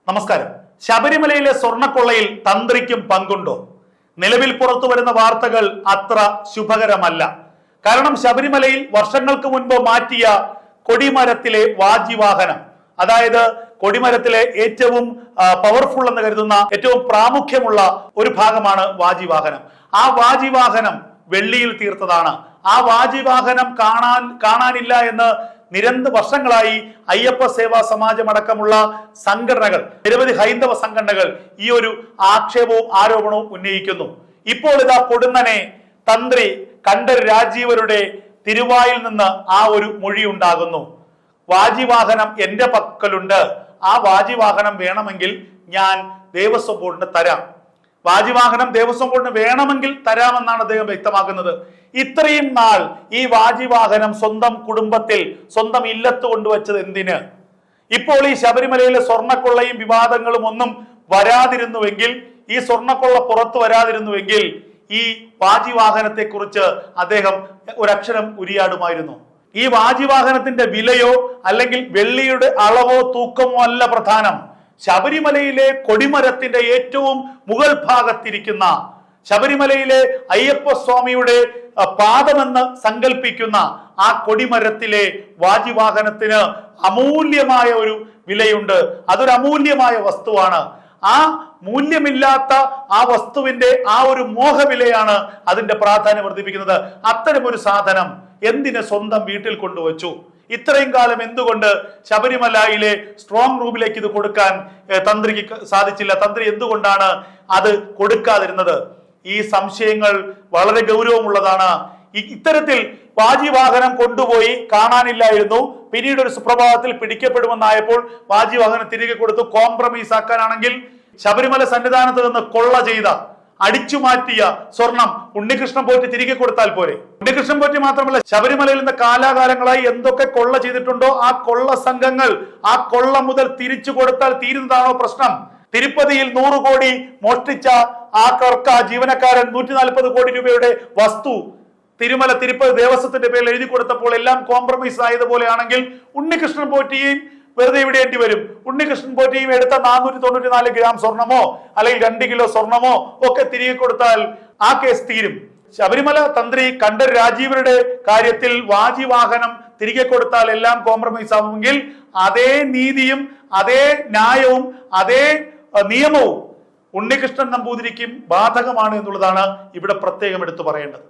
നമസ്കാരം. ശബരിമലയിലെ സ്വർണ്ണക്കൊള്ളയിൽ തന്ത്രിക്കും പങ്കുണ്ടോ? നിലവിൽ പുറത്തു വരുന്ന വാർത്തകൾ അത്ര ശുഭകരമല്ല. കാരണം ശബരിമലയിൽ വർഷങ്ങൾക്ക് മുൻപ് മാറ്റിയ കൊടിമരത്തിലെ വാജിവാഹനം, അതായത് കൊടിമരത്തിലെ ഏറ്റവും പവർഫുൾ എന്ന് കരുതുന്ന ഏറ്റവും പ്രാമുഖ്യമുള്ള ഒരു ഭാഗമാണ് വാജിവാഹനം. ആ വാജിവാഹനം വെള്ളിയിൽ തീർത്തതാണ്. ആ വാജിവാഹനം കാണാനില്ല എന്ന് വർഷങ്ങളായി അയ്യപ്പ സേവാ സമാജം അടക്കമുള്ള സംഘടനകൾ, നിരവധി ഹൈന്ദവ സംഘടനകൾ ഈ ഒരു ആക്ഷേപവും ആരോപണവും ഉന്നയിക്കുന്നു. ഇപ്പോൾ ഇതാ പൊടുന്നനെ തന്ത്രി കണ്ഠര് രാജീവരുടെ തിരുവായിൽ നിന്ന് ആ ഒരു മൊഴി ഉണ്ടാകുന്നു. വാജിവാഹനം എന്റെ പക്കലുണ്ട്, ആ വാജിവാഹനം വേണമെങ്കിൽ ഞാൻ ദേവസ്വം ബോർഡിന് തരാം. വാജിവാഹനം ദേവസ്വം ബോർഡിന് വേണമെങ്കിൽ തരാമെന്നാണ് അദ്ദേഹം വ്യക്തമാക്കുന്നത്. ഇത്രയും നാൾ ഈ വാജിവാഹനം സ്വന്തം കുടുംബത്തിൽ, സ്വന്തം ഇല്ലത്ത് കൊണ്ടുവച്ചത് എന്തിന്? ഇപ്പോൾ ഈ ശബരിമലയിലെ സ്വർണ്ണക്കൊള്ളയും വിവാദങ്ങളും ഒന്നും വരാതിരുന്നുവെങ്കിൽ, ഈ സ്വർണ്ണക്കൊള്ള പുറത്തു വരാതിരുന്നുവെങ്കിൽ ഈ വാജിവാഹനത്തെ കുറിച്ച് അദ്ദേഹം ഒരക്ഷരം ഉരിയാടുമായിരുന്നു. ഈ വാജിവാഹനത്തിന്റെ വിലയോ അല്ലെങ്കിൽ വെള്ളിയുടെ അളവോ തൂക്കമോ അല്ല പ്രധാനം. ശബരിമലയിലെ കൊടിമരത്തിന്റെ ഏറ്റവും മുകൾ ഭാഗത്തിരിക്കുന്ന, ശബരിമലയിലെ അയ്യപ്പ സ്വാമിയുടെ പാദമെന്ന് സങ്കല്പിക്കുന്ന ആ കൊടിമരത്തിലെ വാജിവാഹനത്തിന് അമൂല്യമായ ഒരു വിലയുണ്ട്. അതൊരു അമൂല്യമായ വസ്തുവാണ്. ആ മൂല്യമില്ലാത്ത ആ വസ്തുവിന്റെ ആ ഒരു മോഹവിലയാണ് അതിന്റെ പ്രാധാന്യം വർദ്ധിപ്പിക്കുന്നത്. അത്തരമൊരു സാധനം എന്തിന് സ്വന്തം വീട്ടിൽ കൊണ്ടുവച്ചു? ഇത്രയും കാലം എന്തുകൊണ്ട് ശബരിമലയിലെ സ്ട്രോങ് റൂമിലേക്ക് ഇത് കൊടുക്കാൻ തന്ത്രിക്ക് സാധിച്ചില്ല? തന്ത്രി എന്തുകൊണ്ടാണ് അത് കൊടുക്കാതിരുന്നത്? ഈ സംശയങ്ങൾ വളരെ ഗൗരവമുള്ളതാണ്. ഇത്തരത്തിൽ വാജിവാഹനം കൊണ്ടുപോയി കാണാനില്ലായിരുന്നു, പിന്നീട് ഒരു സുപ്രഭാതത്തിൽ പിടിക്കപ്പെടുമെന്നായപ്പോൾ വാജിവാഹനം തിരികെ കൊടുത്തു. കോംപ്രമൈസ് ആക്കാനാണെങ്കിൽ ശബരിമല സന്നിധാനത്ത് നിന്ന് കൊള്ള ചെയ്ത, അടിച്ചു മാറ്റിയ സ്വർണം ഉണ്ണികൃഷ്ണൻ പോറ്റി തിരികെ കൊടുത്താൽ പോരെ? ഉണ്ണികൃഷ്ണൻ പോറ്റി മാത്രമല്ല, ശബരിമലയിൽ നിന്ന് കാലാകാലങ്ങളായി എന്തൊക്കെ കൊള്ള ചെയ്തിട്ടുണ്ടോ ആ കൊള്ള സംഘങ്ങൾ ആ കൊള്ള മുതൽ തിരിച്ചു കൊടുത്താൽ തീരുന്നതാണോ പ്രശ്നം? തിരുപ്പതിയിൽ 100 കോടി മോഷ്ടിച്ച ആ ജീവനക്കാരൻ 140 കോടി രൂപയുടെ വസ്തു തിരുപ്പതി ദേവസ്വത്തിന്റെ പേരിൽ എഴുതി കൊടുത്തപ്പോൾ എല്ലാം കോംപ്രമൈസ് ആയതുപോലെയാണെങ്കിൽ ഉണ്ണികൃഷ്ണൻ പോറ്റിയും വെറുതെ വിടേണ്ടി വരും. ഉണ്ണികൃഷ്ണൻ പോറ്റിയും എടുത്ത 494 ഗ്രാം സ്വർണമോ അല്ലെങ്കിൽ 2 കിലോ സ്വർണമോ ഒക്കെ തിരികെ കൊടുത്താൽ ആ കേസ് തീരും. ശബരിമല തന്ത്രി കണ്ഠര് രാജീവരുടെ കാര്യത്തിൽ വാജിവാഹനം തിരികെ കൊടുത്താൽ എല്ലാം കോംപ്രമൈസ് ആവുമെങ്കിൽ അതേ നീതിയും അതേ ന്യായവും അതേ നിയമവും ഉണ്ണികൃഷ്ണൻ നമ്പൂതിരിക്കും ബാധകമാണ് എന്നുള്ളതാണ് ഇവിടെ പ്രത്യേകം എടുത്തു പറയേണ്ടത്.